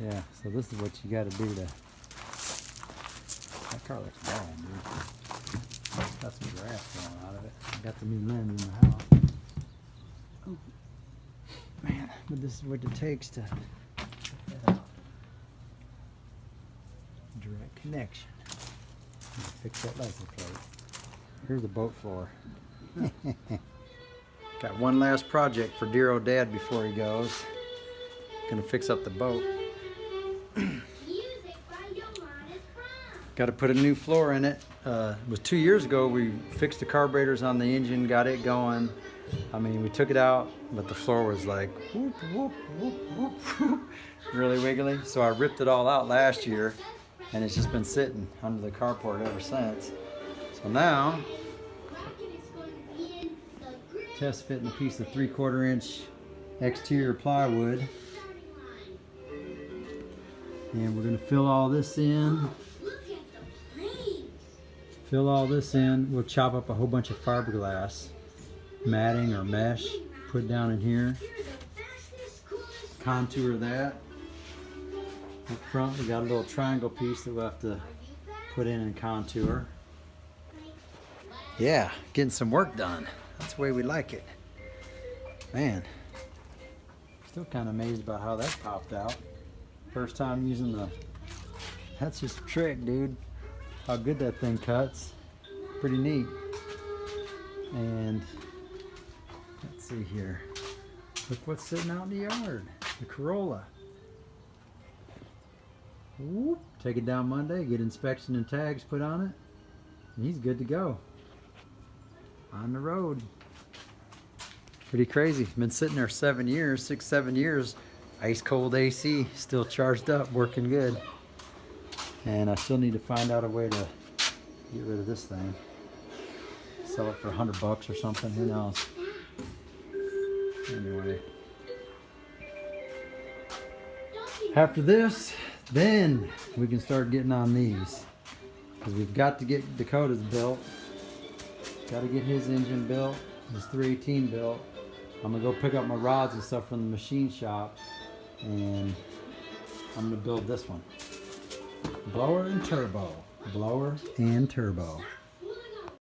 Yeah, so this is what you got to do to. That car looks bad, dude. Got some grass growing out of it. I got the new lens in the house. Oh, man, but this is what it takes to get that out. Direct connection. Fix that license plate. Here's the boat floor. Got one last project for dear old dad before he goes. Gonna fix up the boat. Got to put a new floor in it. It was 2 years ago we fixed the carburetors on the engine, got it going. I mean, we took it out, but the floor was like whoop, whoop, whoop, whoop, whoop, really wiggly. So I ripped it all out last year, and it's just been sitting under the carport ever since. So now, test fitting a piece of 3/4 inch exterior plywood. And we're gonna fill all this in. Fill all this in. We'll chop up a whole bunch of fiberglass matting or mesh, put down in here. Contour that. Up front we got a little triangle piece that we'll have to put in and contour. Yeah, getting some work done. That's the way we like it. Man, still kind of amazed about how that popped out. First time using the, that's just a trick, dude. How good that thing cuts. Pretty neat. And let's see here. Look what's sitting out in the yard. The Corolla. Whoop. Take it down Monday, get inspection and tags put on it, and he's good to go. On the road. Pretty crazy. Been sitting there 7 years, 6, 7 years. Ice cold AC, still charged up, working good. And I still need to find out a way to get rid of this thing. Sell it for $100 or something, who knows. Anyway. After this, then we can start getting on these. Because we've got to get Dakota's built. Got to get his engine built, his 318 built. I'm gonna go pick up my rods and stuff from the machine shop. And I'm gonna build this one. Blower and turbo. Blower and turbo.